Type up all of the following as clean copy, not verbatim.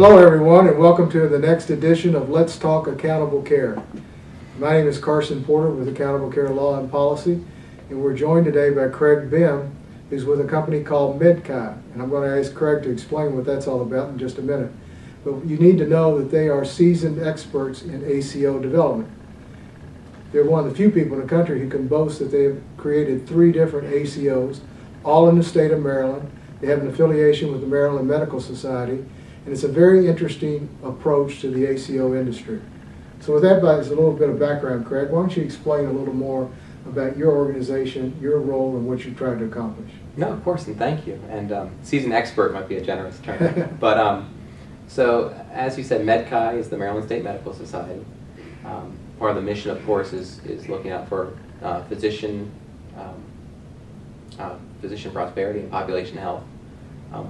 Hello everyone, and welcome to the next edition of Let's Talk Accountable Care. My name is Carson Porter with Accountable Care Law and Policy, and we're joined today by Craig Behm, who's with a company called MedChi. And I'm going to ask Craig to explain what that's all about in just a minute. But you need to know that they are seasoned experts in ACO development. They're one of the few people in the country who can boast that they have created 3 different ACOs, all in the state of Maryland. They have an affiliation with the Maryland Medical Society, and it's a very interesting approach to the ACO industry. So with that as a little bit of background, Craig, why don't you explain a little more about your organization, your role, and what you're trying to accomplish? No, of course, and thank you. And seasoned expert might be a generous term. But so, as you said, MedChi is the Maryland State Medical Society. Part of the mission, of course, is looking out for physician prosperity and population health.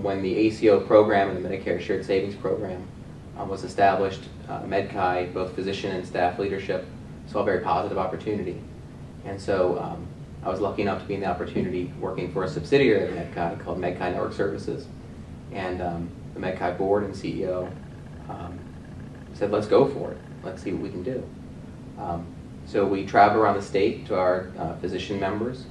When the ACO program and the Medicare Shared Savings Program was established, MedChi, both physician and staff leadership, saw a very positive opportunity. And so I was lucky enough to be in the opportunity working for a subsidiary of MedChi called MedChi Network Services. And the MedChi board and CEO said, let's go for it. Let's see what we can do. So we traveled around the state to our physician members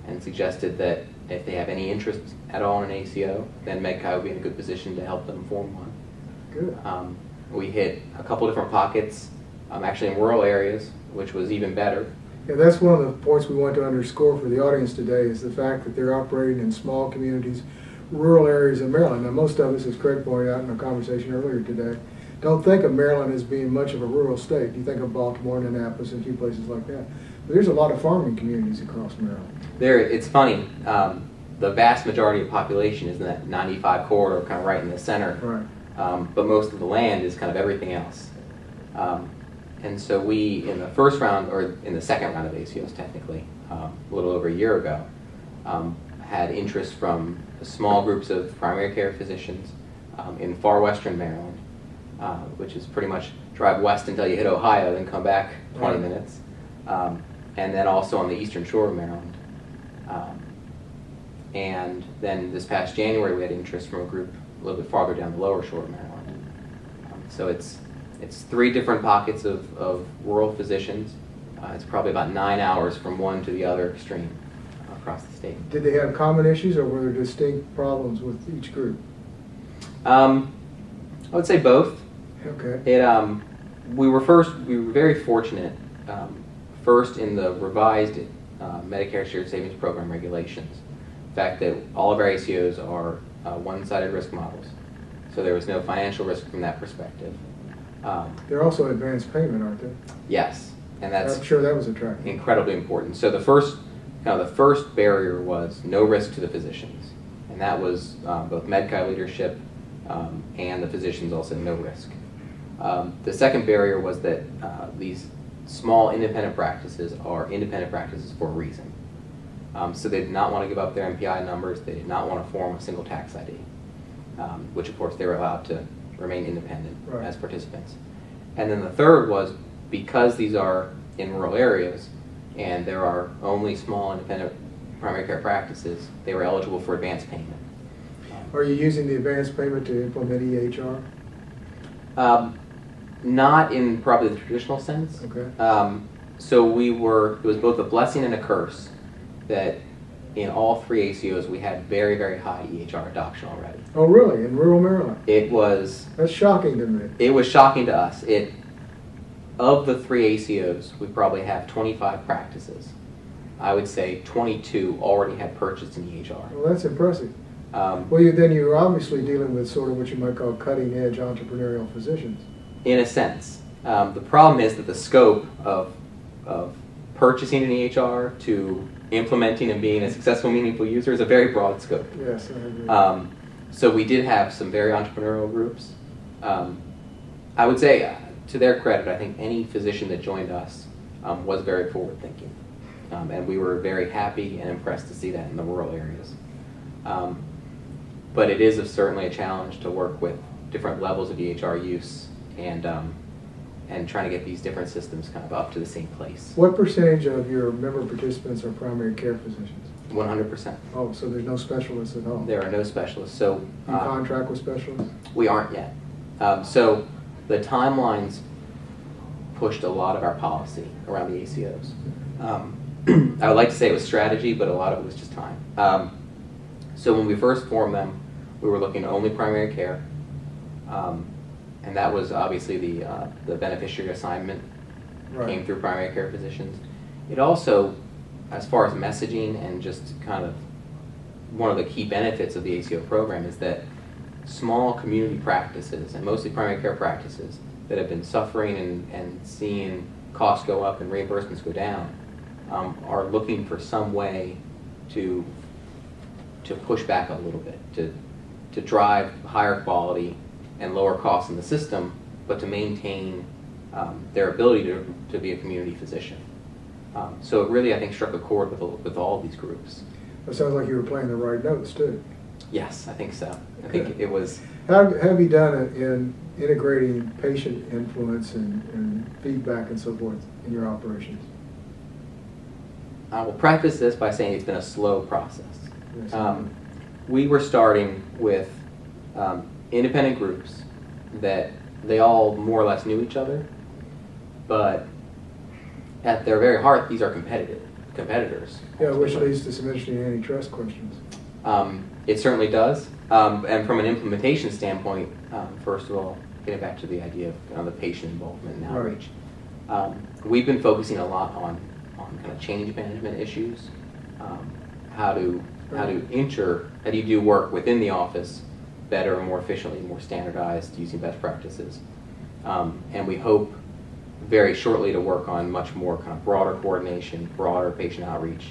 and suggested that if they have any interest at all in an ACO, then MedChi would be in a good position to help them form one. Good. We hit a couple different pockets, actually in rural areas, which was even better. Yeah, that's one of the points we want to underscore for the audience today is the fact that they're operating in small communities, rural areas of Maryland. Now, most of us, as Craig pointed out in our conversation earlier today, don't think of Maryland as being much of a rural state. You think of Baltimore and Annapolis and a few places like that. But there's a lot of farming communities across Maryland. It's funny. The vast majority of population is in that 95 corridor, kind of right in the center. Right. But most of the land is kind of everything else. And so we, in the first round, or in the second round of ACOs technically, a little over a year ago, had interest from small groups of primary care physicians in far western Maryland, which is pretty much drive west until you hit Ohio, then come back 20 minutes. And then also on the eastern shore of Maryland. And then this past January we had interest from a group a little bit farther down the lower shore of Maryland. So it's 3 different pockets of rural physicians. It's probably about 9 hours from one to the other extreme across the state. Did they have common issues, or were there distinct problems with each group? I would say both. Okay. We were very fortunate. First in the revised Medicare Shared Savings Program regulations. The fact that all of our ACOs are one-sided risk models. So there was no financial risk from that perspective. They're also advanced payment, aren't they? Yes, and that's I'm sure that was attractive. incredibly important. So the first barrier was no risk to the physicians, and that was both MedChi leadership and the physicians also no risk. The second barrier was that these small independent practices are independent practices for a reason. So they did not want to give up their MPI numbers. They did not want to form a single tax ID, which of course they were allowed to remain independent as participants. And then the third was because these are in rural areas and there are only small independent primary care practices, they were eligible for advance payment. Are you using the advance payment to implement EHR? Not in probably the traditional sense. Okay. So it was both a blessing and a curse that in all 3 ACOs we had very, very high EHR adoption already. Oh, really? In rural Maryland? That's shocking to me. It was shocking to us. Of the 3 ACOs, we probably have 25 practices. I would say 22 already had purchased an EHR. Well, that's impressive. Well, you're obviously dealing with sort of what you might call cutting-edge entrepreneurial physicians. In a sense. The problem is that the scope of purchasing an EHR to implementing and being a successful, meaningful user is a very broad scope. Yes, I agree. So we did have some very entrepreneurial groups. I would say, to their credit, I think any physician that joined us was very forward-thinking. And we were very happy and impressed to see that in the rural areas. But it is certainly a challenge to work with different levels of EHR use and trying to get these different systems kind of up to the same place. What percentage of your member participants are primary care physicians? 100%. Oh, so there's no specialists at all? There are no specialists. So you contract with specialists? We aren't yet. So the timelines pushed a lot of our policy around the ACOs. I would like to say it was strategy, but a lot of it was just time. So when we first formed them, we were looking at only primary care, and that was obviously the beneficiary assignment came through primary care physicians. It also, as far as messaging and just kind of one of the key benefits of the ACO program is that small community practices, and mostly primary care practices, that have been suffering and seeing costs go up and reimbursements go down, are looking for some way to push back a little bit, to drive higher quality and lower costs in the system, but to maintain their ability to be a community physician. So it really, I think, struck a chord with all of these groups. It sounds like you were playing the right notes, too. Yes, I think so. I think it was... How have you done it in integrating patient influence and feedback and so forth in your operations? I will preface this by saying it's been a slow process. Yes. We were starting with independent groups that they all more or less knew each other, but at their very heart, these are competitors. Yeah, which leads to some interesting antitrust questions. It certainly does. And from an implementation standpoint, first of all, getting back to the idea of the patient involvement and outreach, we've been focusing a lot on kind of change management issues, how do you do work within the office better and more efficiently, more standardized, using best practices. And we hope very shortly to work on much more kind of broader coordination, broader patient outreach,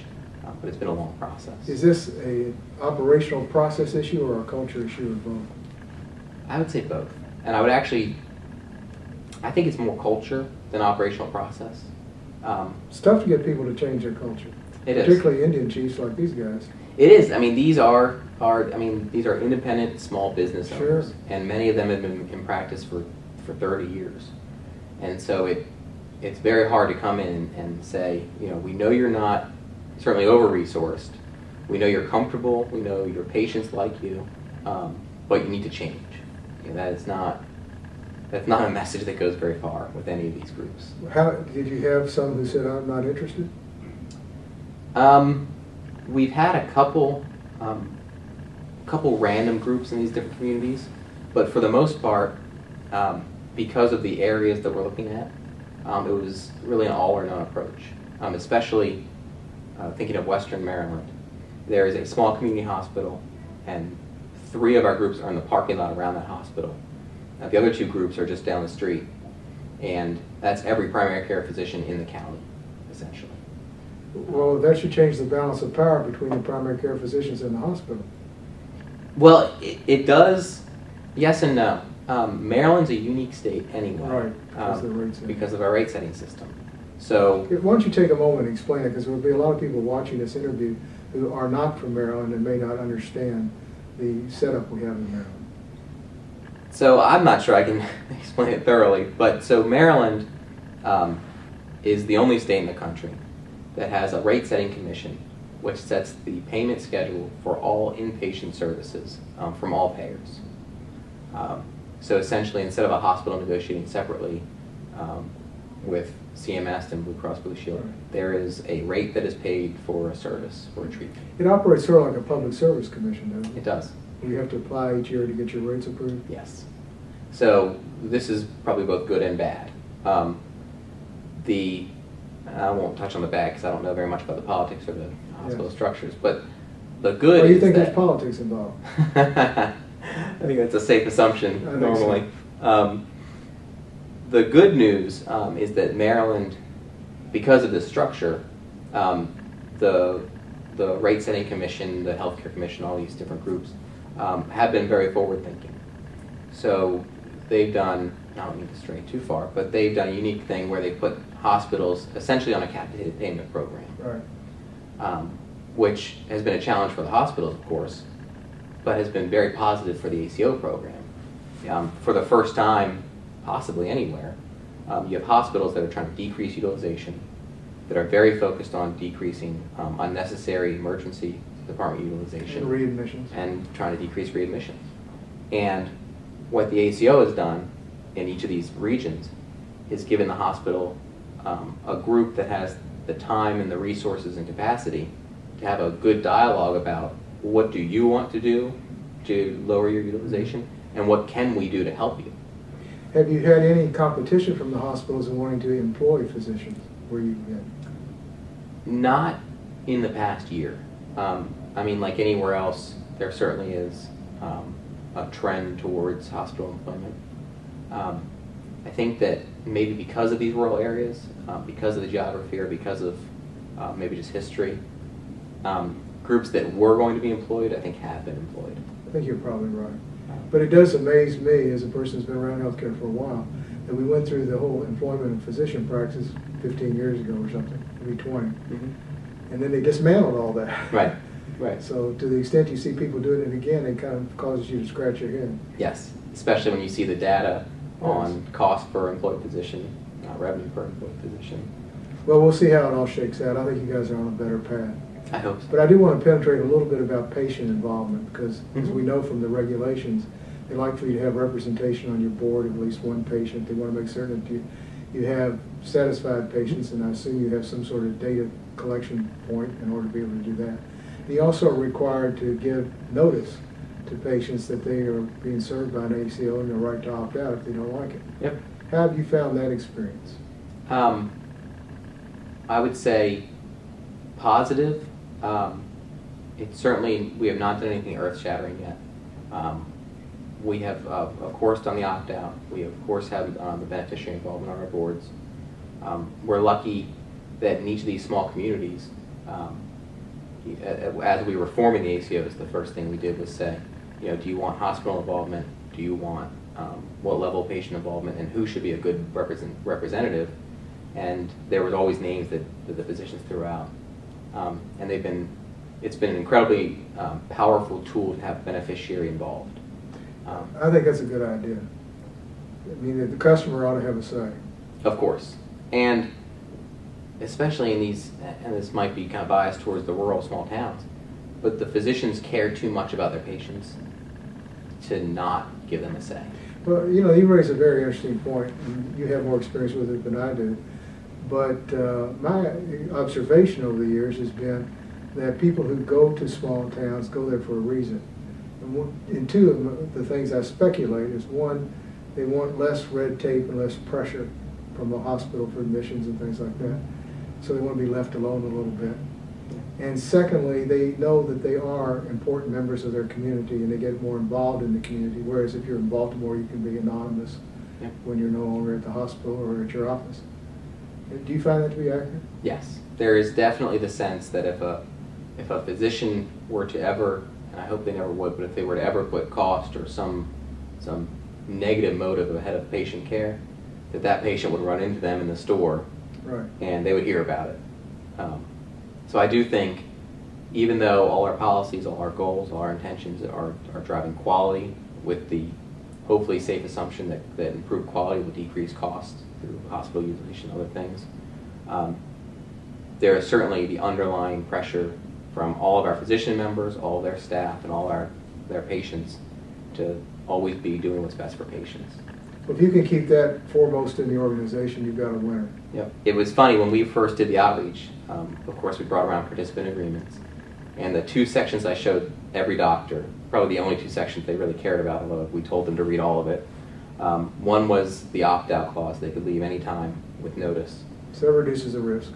but it's been a long process. Is this an operational process issue or a culture issue or both? I would say both. And I think it's more culture than operational process. It's tough to get people to change their culture. It is. Particularly Indian chiefs like these guys. It is. I mean, these are independent small business owners, Sure. and many of them have been in practice for 30 years. And so it's very hard to come in and say, we know you're not certainly over-resourced. We know you're comfortable. We know your patients like you, but you need to change. That's not a message that goes very far with any of these groups. How did you have some who said, "I'm not interested"? We've had a couple random groups in these different communities, but for the most part, because of the areas that we're looking at, it was really an all or none approach. Especially thinking of Western Maryland, there is a small community hospital, and 3 of our groups are in the parking lot around that hospital. The other 2 groups are just down the street, and that's every primary care physician in the county, essentially. Well, that should change the balance of power between the primary care physicians and the hospital. Well, it does, yes and no. Maryland's a unique state anyway. Right, because of our rate setting system. So, why don't you take a moment and explain it, because there will be a lot of people watching this interview who are not from Maryland and may not understand the setup we have in Maryland. So I'm not sure I can explain it thoroughly, but so Maryland is the only state in the country that has a rate setting commission which sets the payment schedule for all inpatient services from all payers. So essentially, instead of a hospital negotiating separately with CMS and Blue Cross Blue Shield, there is a rate that is paid for a service, for a treatment. It operates sort of like a public service commission, doesn't it? It does. You have to apply each year to get your rates approved? Yes. So this is probably both good and bad. I won't touch on the bad because I don't know very much about the politics or the hospital structures, but the good Well, you is think that there's politics involved? I think that's a safe assumption I think normally. The good news is that Maryland, because of this structure, the rate setting commission, the healthcare commission, all these different groups have been very forward thinking. So they've done, I don't need to stray too far, but they've done a unique thing where they put hospitals essentially on a capitated payment program. Right. Which has been a challenge for the hospitals, of course, but has been very positive for the ACO program. For the first time, possibly anywhere, you have hospitals that are trying to decrease utilization, that are very focused on decreasing unnecessary emergency department utilization. And readmissions. And trying to decrease readmissions. And what the ACO has done in each of these regions is given the hospital a group that has the time and the resources and capacity to have a good dialogue about what do you want to do to lower your utilization and what can we do to help you. Have you had any competition from the hospitals in wanting to employ physicians where you've been? Not in the past year. I mean, like anywhere else, there certainly is a trend towards hospital employment. I think that maybe because of these rural areas, because of the geography, or because of maybe just history, groups that were going to be employed, I think have been employed. I think you're probably right. But it does amaze me, as a person who's been around healthcare for a while, that we went through the whole employment of physician practice 15 years ago or something, maybe 20. Mm-hmm. And then they dismantled all that. Right, right. So to the extent you see people doing it again, it kind of causes you to scratch your head. Yes, especially when you see the data on cost per employed physician, revenue per employed physician. Well, we'll see how it all shakes out. I think you guys are on a better path. I hope so. But I do want to penetrate a little bit about patient involvement, because as Mhm. we know from the regulations, they like for you to have representation on your board of at least one patient. They want to make certain that you have satisfied patients, and I assume you have some sort of data collection point in order to be able to do that. And you also are required to give notice to patients that they are being served by an ACO and their right to opt out if they don't like it. Yep. How have you found that experience? I would say positive. It's certainly, we have not done anything earth-shattering yet. We have, of course, done the opt-out. We, of course, have the beneficiary involvement on our boards. We're lucky that in each of these small communities, as we were forming the ACOs, the first thing we did was say, do you want hospital involvement? Do you want what level of patient involvement, and who should be a good representative? And there was always names that the physicians threw out. And it's been an incredibly powerful tool to have beneficiary involved. I think that's a good idea. I mean, the customer ought to have a say. Of course. And especially in these, and this might be kind of biased towards the rural small towns, but the physicians care too much about their patients to not give them a say. Well, you raise a very interesting point, and you have more experience with it than I do. But my observation over the years has been that people who go to small towns go there for a reason. And two of the things I speculate is, one, they want less red tape and less pressure from the hospital for admissions and things like that. So they want to be left alone a little bit. And secondly, they know that they are important members of their community and they get more involved in the community, whereas if you're in Baltimore, you can be anonymous when you're no longer at the hospital or at your office. Do you find that to be accurate? Yes. There is definitely the sense that if a physician were to ever, and I hope they never would, but if they were to ever put cost or some negative motive ahead of patient care, that patient would run into them in the store, right, and they would hear about it. So I do think, even though all our policies, all our goals, all our intentions are driving quality with the hopefully safe assumption that improved quality will decrease costs through hospital utilization and other things, there is certainly the underlying pressure from all of our physician members, all of their staff, and all their patients to always be doing what's best for patients. Well, if you can keep that foremost in the organization, you've got a winner. Yep. It was funny, when we first did the outreach, of course we brought around participant agreements, and the two sections I showed every doctor, probably the only two sections they really cared about, although we told them to read all of it. One was the opt-out clause. They could leave any time with notice. So that reduces the risk.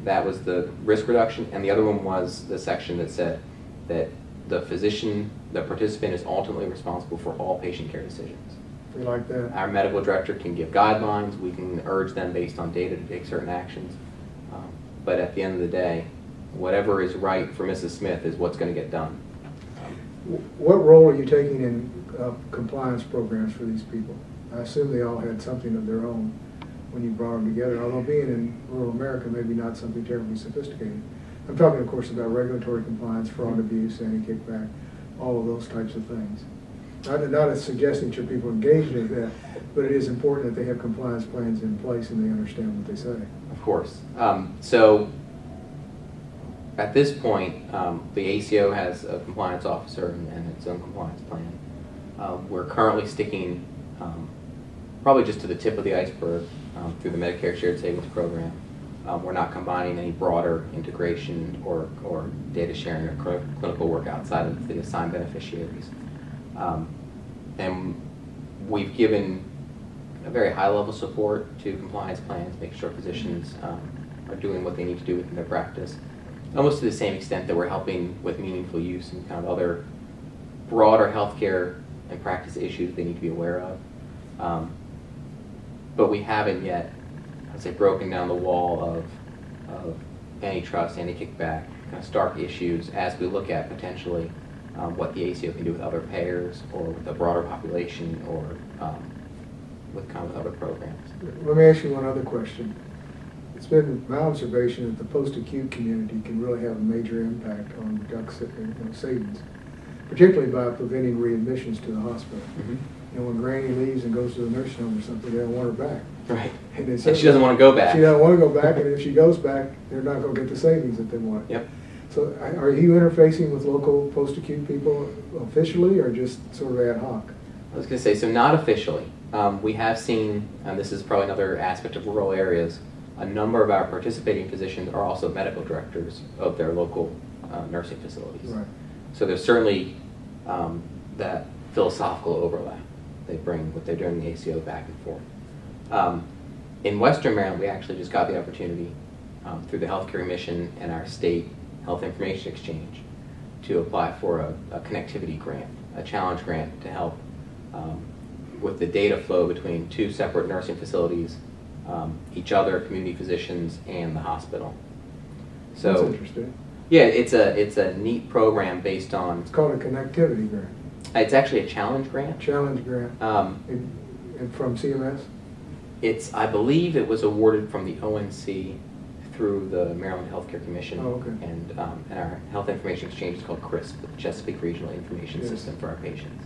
That was the risk reduction, and the other one was the section that said that the physician, the participant, is ultimately responsible for all patient care decisions. We like that. Our medical director can give guidelines, we can urge them based on data to take certain actions, but at the end of the day, whatever is right for Mrs. Smith is what's going to get done. What role are you taking in compliance programs for these people? I assume they all had something of their own when you brought them together, although being in rural America, maybe not something terribly sophisticated. I'm talking, of course, about regulatory compliance, fraud, abuse, anti-kickback, all of those types of things. Not suggesting that people engaged in that, but it is important that they have compliance plans in place and they understand what they say. Of course. So at this point, the ACO has a compliance officer and its own compliance plan. We're currently sticking probably just to the tip of the iceberg through the Medicare Shared Savings Program. We're not combining any broader integration or data sharing or clinical work outside of the assigned beneficiaries. And we've given a very high level support to compliance plans, making sure physicians are doing what they need to do within their practice, almost to the same extent that we're helping with meaningful use and kind of other broader healthcare and practice issues they need to be aware of. But we haven't yet, I'd say, broken down the wall of antitrust, anti-kickback, kind of stark issues as we look at potentially what the ACO can do with other payers or with a broader population or with kind of other programs. Let me ask you one other question. It's been my observation that the post-acute community can really have a major impact on savings, particularly by preventing readmissions to the hospital. Mm-hmm. You know, when Granny leaves and goes to the nursing home or something, they don't want her back. Right. And she doesn't want to go back. She doesn't want to go back, and if she goes back, they're not going to get the savings that they want. Yep. So are you interfacing with local post-acute people officially or just sort of ad hoc? I was going to say, so not officially. We have seen, and this is probably another aspect of rural areas, a number of our participating physicians are also medical directors of their local nursing facilities. Right. So there's certainly that philosophical overlap. They bring what they're doing in the ACO back and forth. In Western Maryland, we actually just got the opportunity through the Healthcare Mission and our state Health Information Exchange to apply for a connectivity grant, a challenge grant to help with the data flow between two separate nursing facilities, each other, community physicians, and the hospital. So that's interesting. Yeah, it's a neat program based on. It's called a connectivity grant. It's actually a challenge grant. Challenge grant. And from CMS? I believe it was awarded from the ONC through the Maryland Healthcare Commission. Oh, okay. And our Health Information Exchange is called CRISP, the Chesapeake Regional Information Yes. System for our patients.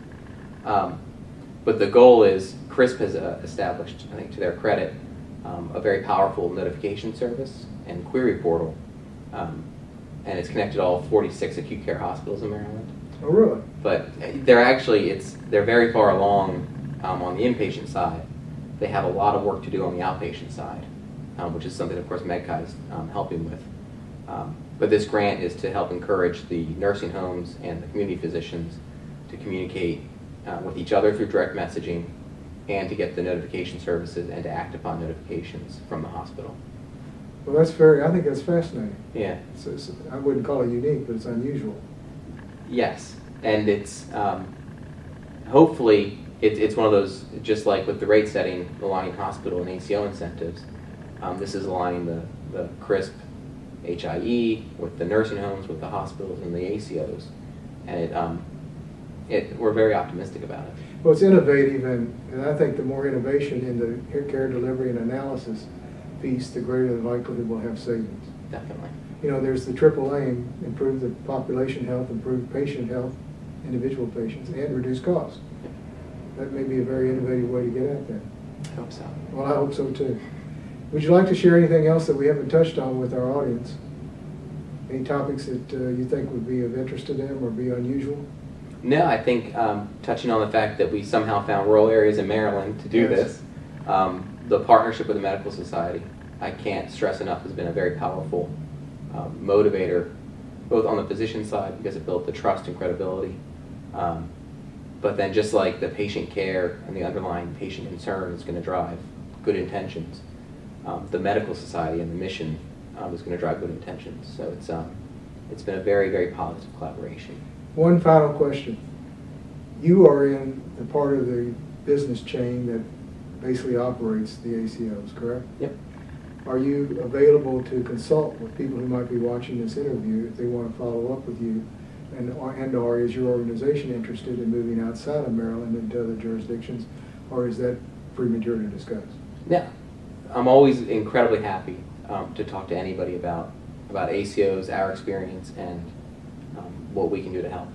But the goal is, CRISP has established, I think to their credit, a very powerful notification service and query portal. And it's connected to all 46 acute care hospitals in Maryland. Oh, really? But they're very far along on the inpatient side. They have a lot of work to do on the outpatient side, which is something, of course, MedChi is helping with. But this grant is to help encourage the nursing homes and the community physicians to communicate with each other through direct messaging and to get the notification services and to act upon notifications from the hospital. Well, I think that's fascinating. Yeah. I wouldn't call it unique, but it's unusual. Yes, and it's hopefully it's one of those, just like with the rate setting, aligning hospital and ACO incentives. This is aligning the CRISP HIE with the nursing homes, with the hospitals, and the ACOs, and we're very optimistic about it. Well, it's innovative, and I think the more innovation in the care delivery and analysis piece, the greater the likelihood we'll have savings. Definitely. You know, there's the triple aim: improve the population health, improve patient health, individual patients, and reduce costs. That may be a very innovative way to get at that. I hope so. Well, I hope so too. Would you like to share anything else that we haven't touched on with our audience? Any topics that you think would be of interest to them or be unusual? No, I think touching on the fact that we somehow found rural areas in Maryland to do Yes. this, the partnership with the Medical Society, I can't stress enough, has been a very powerful motivator, both on the physician side because it built the trust and credibility, but then just like the patient care and the underlying patient concern is going to drive good intentions, the Medical Society and the mission is going to drive good intentions. So it's been a very, very positive collaboration. One final question. You are in the part of the business chain that basically operates the ACOs, correct? Yep. Are you available to consult with people who might be watching this interview if they want to follow up with you? And/or is your organization interested in moving outside of Maryland into other jurisdictions, or is that premature to discuss? Yeah, I'm always incredibly happy to talk to anybody about ACOs, our experience, and what we can do to help.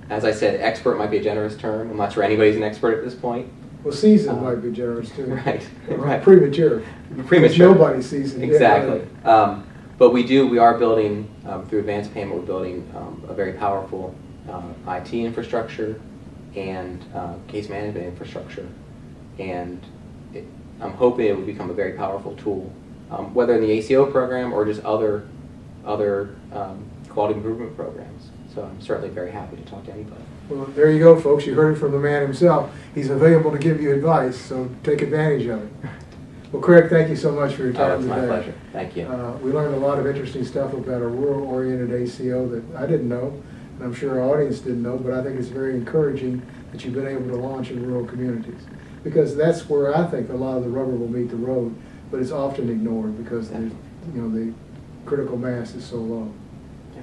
As I said, expert might be a generous term. I'm not sure anybody's an expert at this point. Well, seasoned might be generous too. Right, right. Premature. Premature. Nobody's seasoned. Exactly. But we are building, through advanced payment, we're building a very powerful IT infrastructure, and case management infrastructure. And I'm hoping it will become a very powerful tool, whether in the ACO program or just other quality improvement programs. So I'm certainly very happy to talk to anybody. Well, there you go, folks. You heard it from the man himself. He's available to give you advice, so take advantage of it. Well, Craig, thank you so much for your time It's today. my pleasure. Thank you. We learned a lot of interesting stuff about a rural-oriented ACO that I didn't know, and I'm sure our audience didn't know, but I think it's very encouraging that you've been able to launch in rural communities, because that's where I think a lot of the rubber will meet the road, but it's often ignored because the critical mass is so low. Yeah.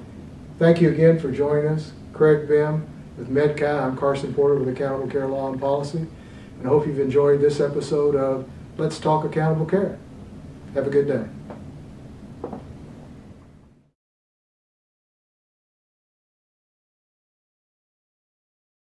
Thank you again for joining us. Craig Behm with MedChi. I'm Carson Porter with Accountable Care Law and Policy, and I hope you've enjoyed this episode of Let's Talk Accountable Care. Have a good day.